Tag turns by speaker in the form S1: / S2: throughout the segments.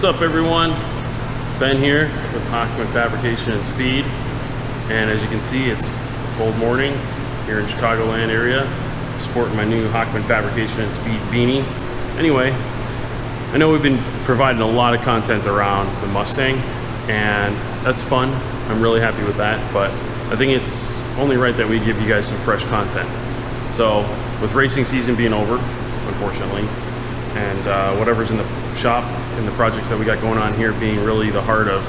S1: What's up, everyone? Ben here with Hochman Fabrication and Speed, and as you can see, it's a cold morning here in Chicagoland area. Sporting my new Hochman Fabrication and Speed beanie. Anyway, I know we've been providing a lot of content around the Mustang, and that's fun. I'm really happy with that, but I think it's only right that we give you guys some fresh content. So, with racing season being over, unfortunately, and whatever's in the shop and the projects that we got going on here being really the heart of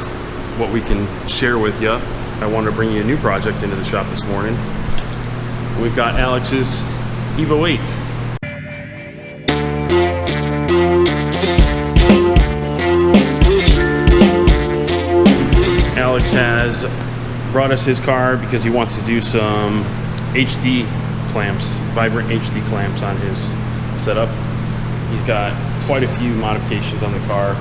S1: what we can share with you, I wanted to bring you a new project into the shop this morning. We've got Alex's EVO 8. Alex has brought us his car because he wants to do some HD clamps, vibrant HD clamps on his setup. He's got quite a few modifications on the car.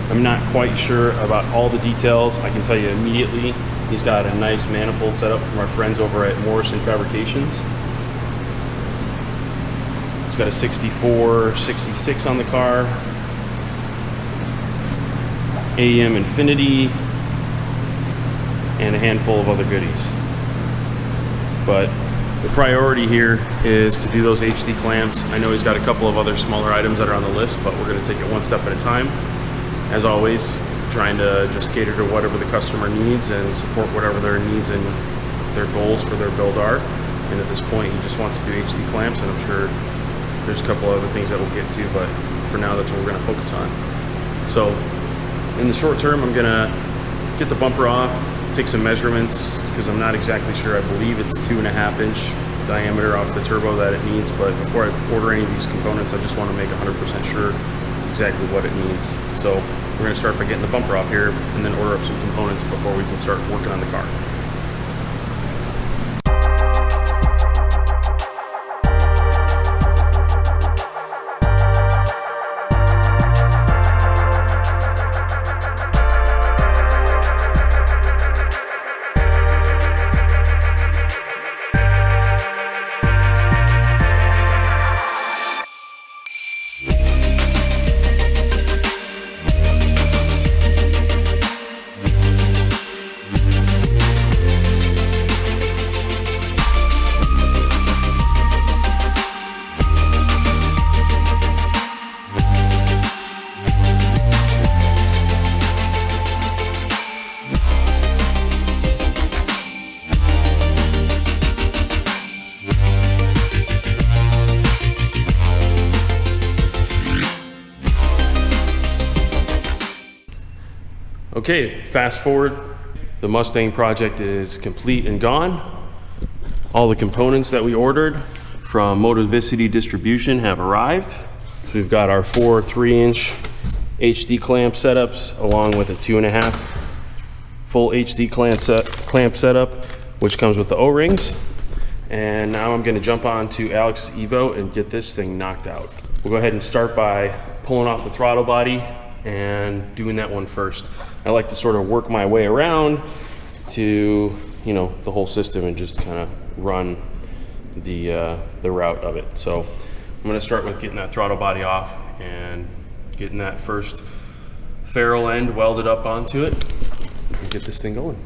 S1: I'm not quite sure about all the details. I can tell you immediately, he's got a nice manifold setup from our friends over at Fabrications. It's got a 64-66 on the car, AEM Infinity, and a handful of other goodies. But the priority here is to do those HD clamps. I know he's got a couple of other smaller items that are on the list, but we're going to take it one step at a time. As always, trying to just cater to whatever the customer needs and support whatever their needs and their goals for their build are. And at this point, he just wants to do HD clamps, and I'm sure there's a couple other things that we'll get to, but for now, that's what we're going to focus on. So, in the short term, I'm going to get the bumper off, take some measurements, because I'm not exactly sure. I believe it's 2.5-inch diameter off the turbo that it needs, but before I order any of these components, I just want to make 100% sure exactly what it needs. So we're going to start by getting the bumper off here and then order up some components before we can start working on the car. Okay, fast forward. The Mustang project is complete and gone. All the components that we ordered from Motivicity Distribution have arrived. So we've got our 4 3-inch HD clamp setups along with a 2.5 full HD clamp setup, which comes with the O-rings. And now I'm gonna jump on to Alex's EVO and get this thing knocked out. We'll go ahead and start by pulling off the throttle body and doing that one first. I like to sort of work my way around to, you know, the whole system and just kind of run the route of it. So I'm going to start with getting that throttle body off and getting that first ferrule end welded up onto it and get this thing going.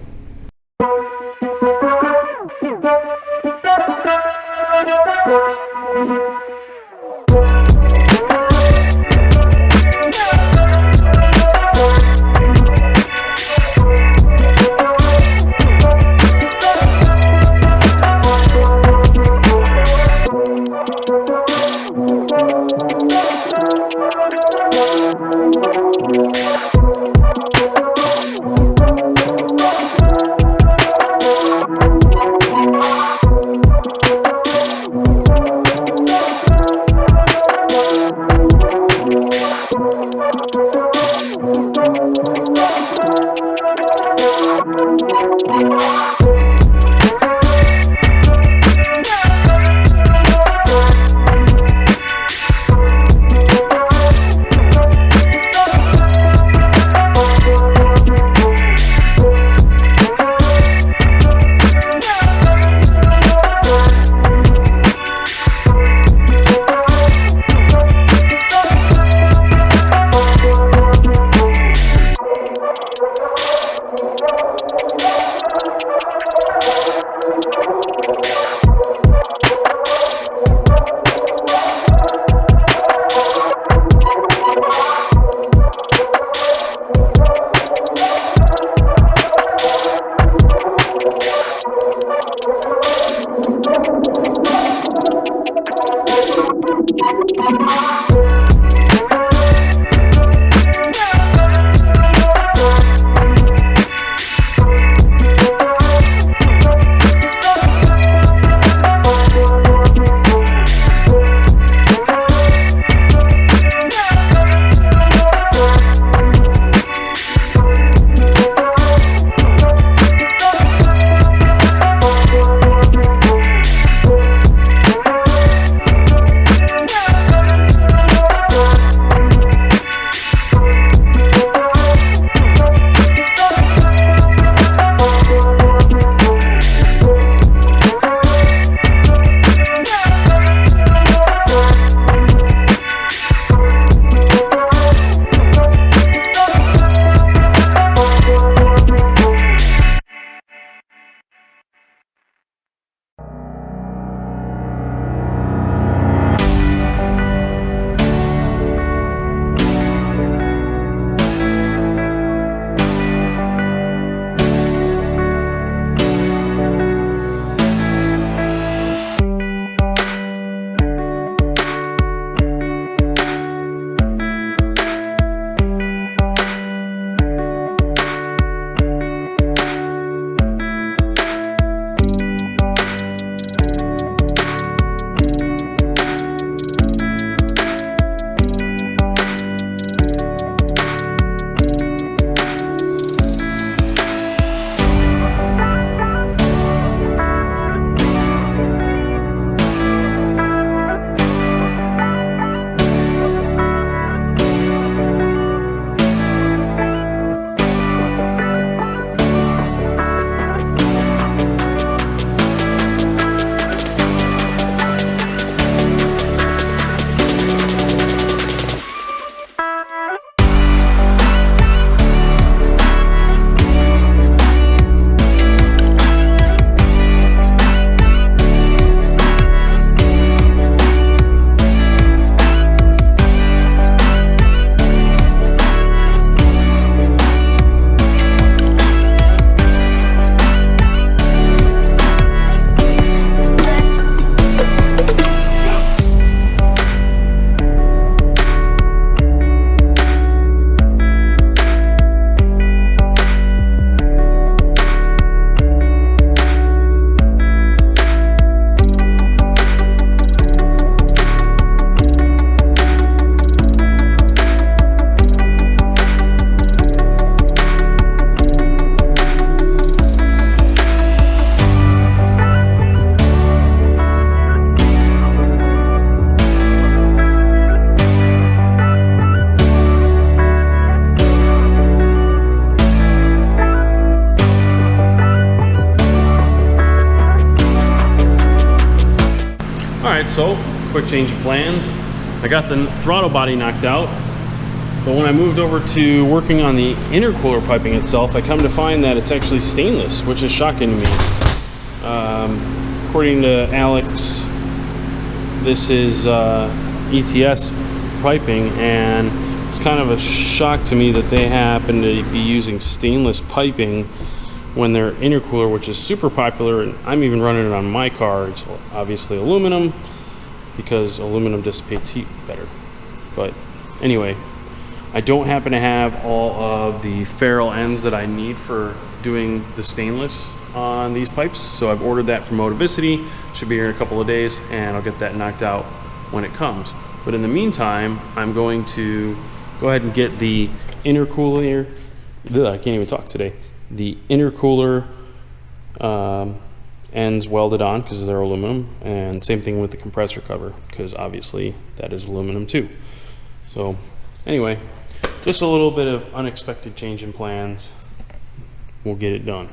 S1: right, so quick change of plans. I got the throttle body knocked out, but when I moved over to working on the intercooler piping itself, I come to find that it's actually stainless, which is shocking to me. According to Alex, this is ETS piping, and it's kind of a shock to me that they happen to be using stainless piping when their intercooler, which is super popular, and I'm even running it on my car, it's obviously aluminum because aluminum dissipates heat better. But anyway, I don't happen to have all of the ferrule ends that I need for doing the stainless on these pipes, so I've ordered that from Motivicity. Should be here in a couple of days, and I'll get that knocked out when it comes. But in the meantime, I'm going to go ahead and get the intercooler, I can't even talk today, the intercooler ends welded on because they're aluminum, and same thing with the compressor cover because obviously that is aluminum too. So anyway, just a little bit of unexpected change in plans. We'll get it done.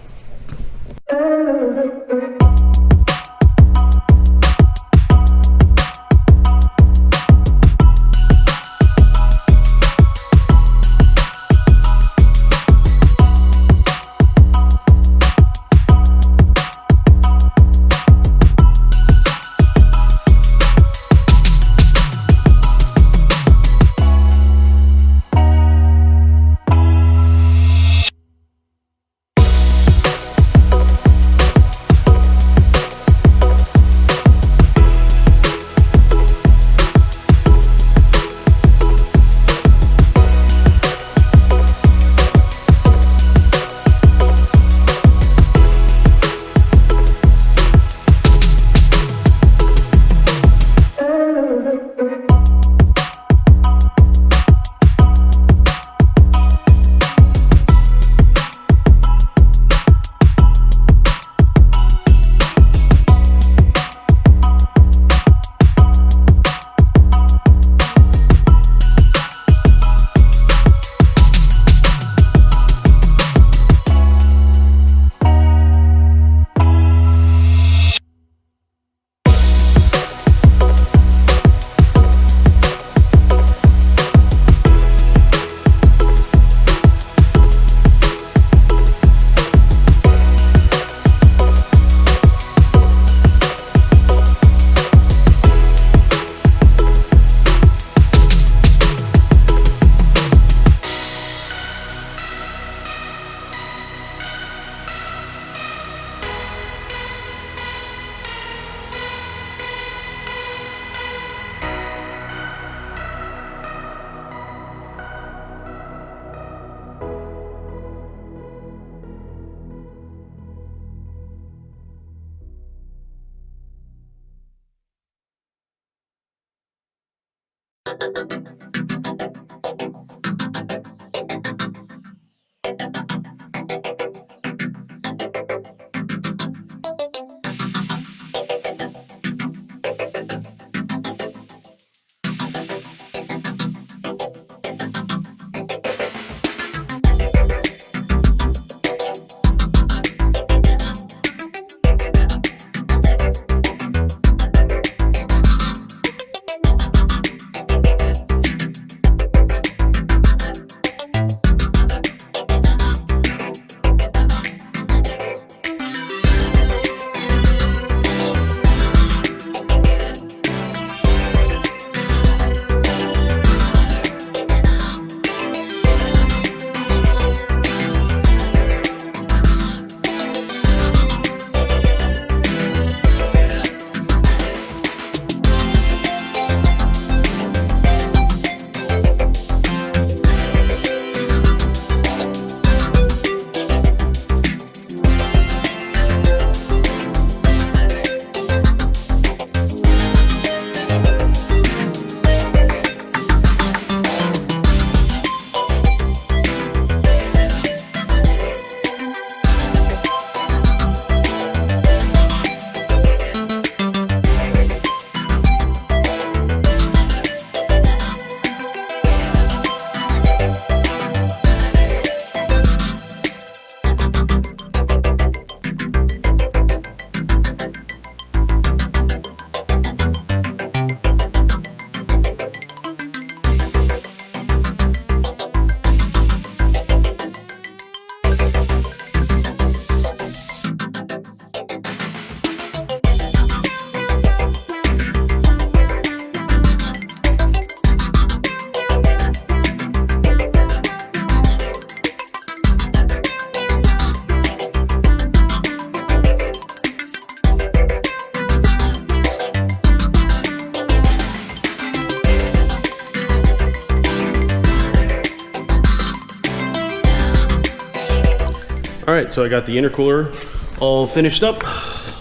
S1: All right, so I got the intercooler all finished up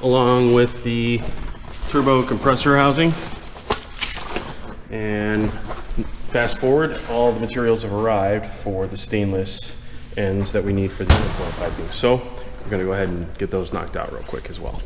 S1: along with the turbo compressor housing. And fast forward, all the materials have arrived for the stainless ends that we need for the intercooler piping. So we're gonna go ahead and get those knocked out real quick as well.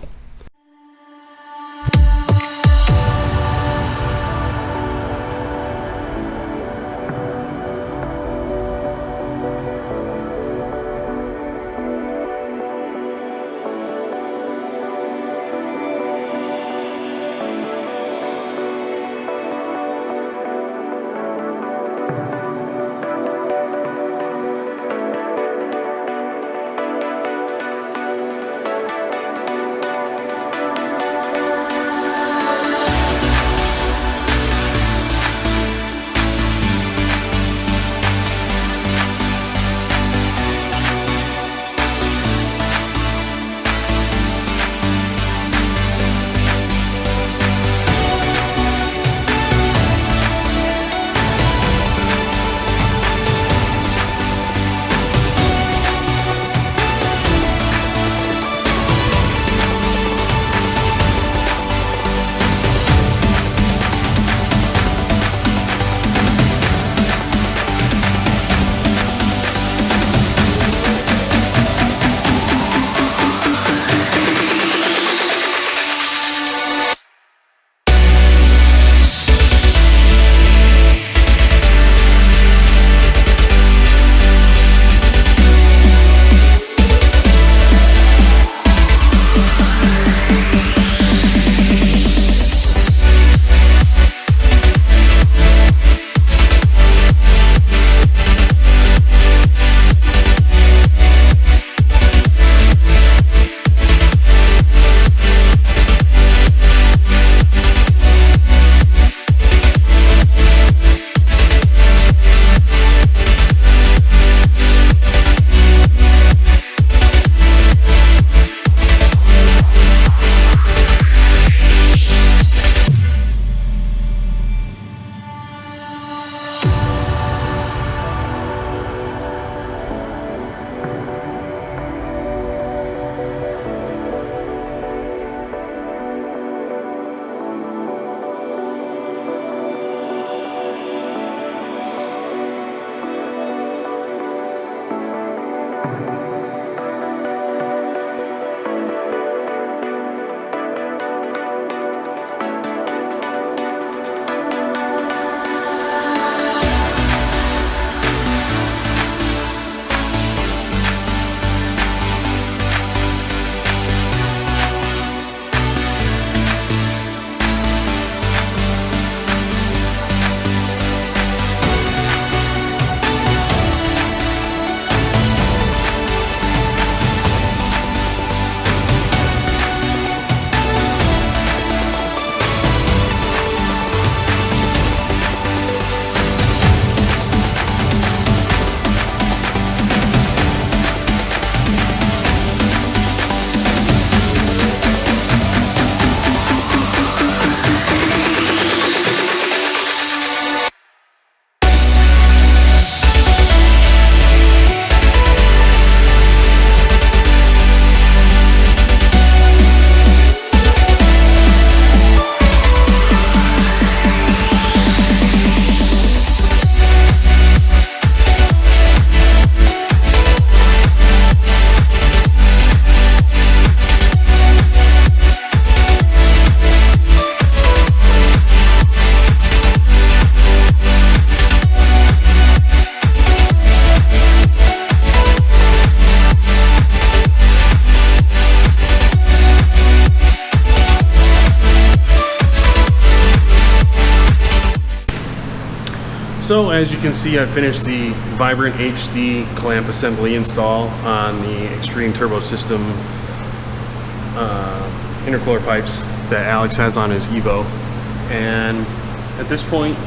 S1: So as you can see, I finished the Vibrant HD clamp assembly install on the Extreme Turbo System intercooler pipes that Alex has on his EVO. And at this point,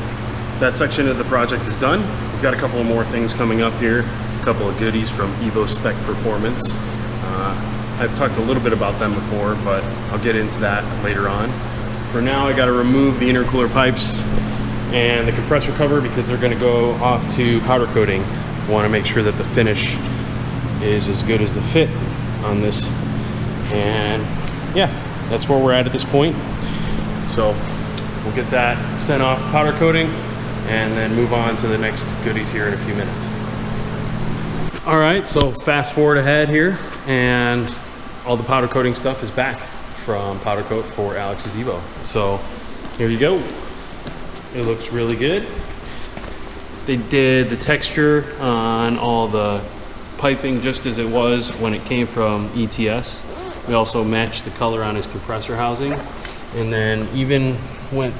S1: that section of the project is done. We've got a couple of more things coming up here, a couple of goodies from EVO Spec Performance. I've talked a little bit about them before, but I'll get into that later on. For now, I got to remove the intercooler pipes and the compressor cover because they're going to go off to powder coating. I want to make sure that the finish is as good as the fit on this. And yeah, that's where we're at this point. So we'll get that sent off powder coating and then move on to the next goodies here in a few minutes. All right, so fast forward ahead here, and all the powder coating stuff is back from powder coat for Alex's EVO. So here you go. It looks really good. They did the texture on all the piping just as it was when it came from ETS. We also matched the color on his compressor housing, and then even went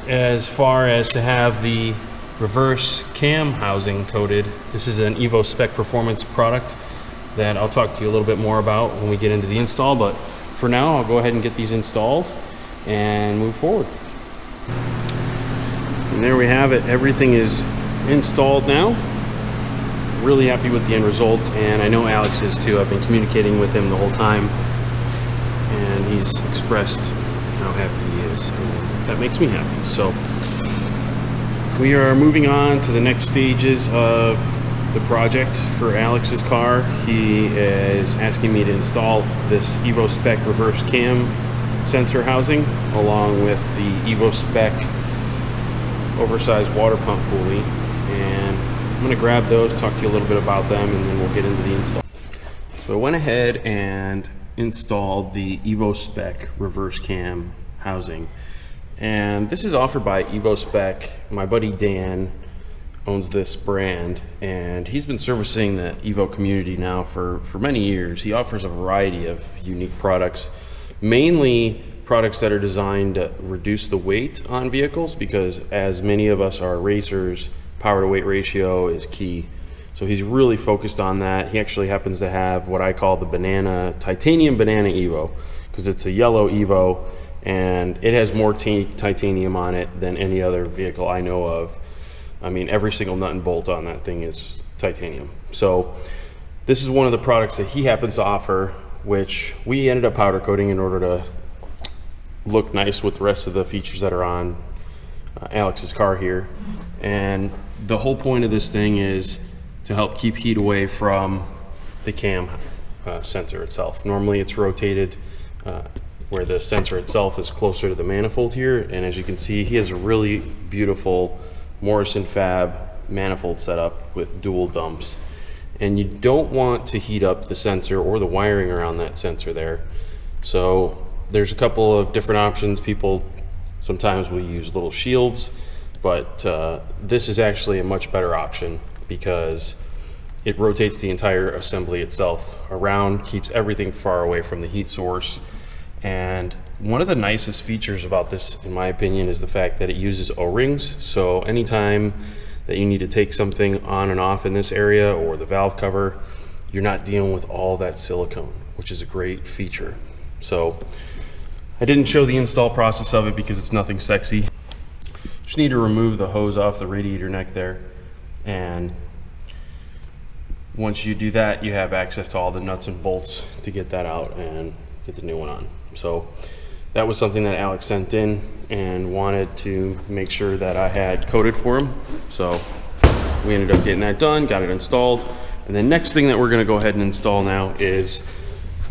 S1: as far as to have the reverse cam housing coated. This is an EVO spec performance product that I'll talk to you a little bit more about when we get into the install, but for now I'll go ahead and get these installed and move forward. And there we have it. Everything is installed now. Really happy with the end result, and I know Alex is too. I've been communicating with him the whole time, and he's expressed how happy he is, and that makes me happy. So we are moving on to the next stages of the project for Alex's car. He is asking me to install this EVO spec reverse cam sensor housing along with the EVO spec oversized water pump pulley, and I'm going to grab those, talk to you a little bit about them, and then we'll get into the install. So I went ahead and installed the EVO spec reverse cam housing, and this is offered by EVO spec. My buddy Dan owns this brand, and he's been servicing the EVO community now for many years. He offers a variety of unique products, mainly products that are designed to reduce the weight on vehicles, because as many of us are racers, power to weight ratio is key. So he's really focused on that. He actually happens to have what I call the titanium banana EVO, because it's a yellow EVO and it has more titanium on it than any other vehicle I know of. I mean, every single nut and bolt on that thing is titanium. So this is one of the products that he happens to offer, which we ended up powder coating in order to look nice with the rest of the features that are on Alex's car here. And the whole point of this thing is to help keep heat away from the cam sensor itself. Normally it's rotated where the sensor itself is closer to the manifold here, and as you can see, he has a really beautiful Morrison Fab manifold setup with dual dumps, and you don't want to heat up the sensor or the wiring around that sensor there. So there's a couple of different options. People sometimes will use little shields, but this is actually a much better option because it rotates the entire assembly itself around, keeps everything far away from the heat source. And one of the nicest features about this, in my opinion, is the fact that it uses O-rings. So anytime that you need to take something on and off in this area, or the valve cover, you're not dealing with all that silicone, which is a great feature. So I didn't show the install process of it because it's nothing sexy. Just need to remove the hose off the radiator neck there, and once you do that, you have access to all the nuts and bolts to get that out and get the new one on. So that was something that Alex sent in and wanted to make sure that I had coated for him. So we ended up getting that done, got it installed. And the next thing that we're gonna go ahead and install now is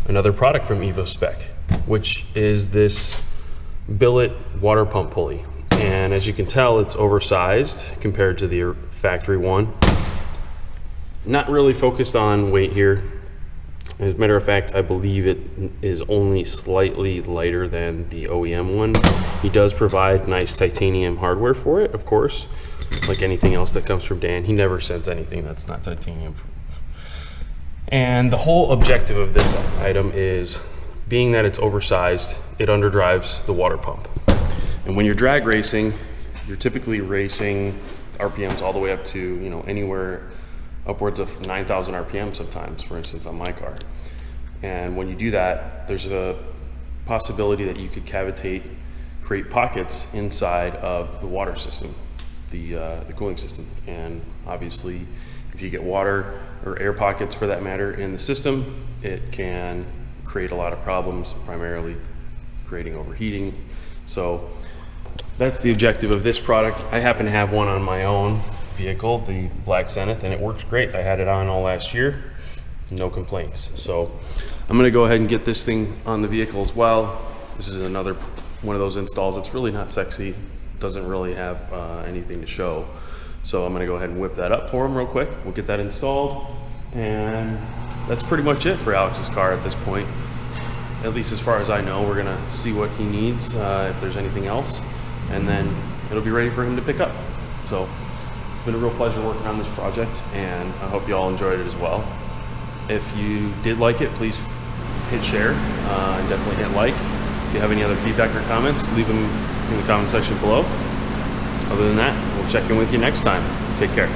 S1: another product from EVO Spec, which is this billet water pump pulley. And as you can tell, it's oversized compared to the factory one. Not really focused on weight here. As a matter of fact, I believe it is only slightly lighter than the OEM one. He does provide nice titanium hardware for it, of course, like anything else that comes from Dan. He never sends anything that's not titanium. And the whole objective of this item is, being that it's oversized, it underdrives the water pump. And when you're drag racing, you're typically racing RPMs all the way up to, you know, anywhere upwards of 9,000 RPM sometimes, for instance, on my car. And when you do that, there's a possibility that you could cavitate, create pockets inside of the water system, the cooling system. And obviously, if you get water or air pockets for that matter in the system, it can create a lot of problems, primarily creating overheating. So that's the objective of this product. I happen to have one on my own vehicle, the black Zenith, and it works great. I had it on all last year, no complaints. So I'm gonna go ahead and get this thing on the vehicle as well. This is another one of those installs that's really not sexy, doesn't really have anything to show. So I'm gonna go ahead and whip that up for him real quick. We'll get that installed, and that's pretty much it for Alex's car at this point. At least as far as I know. We're gonna see what he needs, if there's anything else, and then it'll be ready for him to pick up. So it's been a real pleasure working on this project, and I hope you all enjoyed it as well. If you did like it, please hit share, and definitely hit like. If you have any other feedback or comments, leave them in the comment section below. Other than that, we'll check in with you next time. Take care.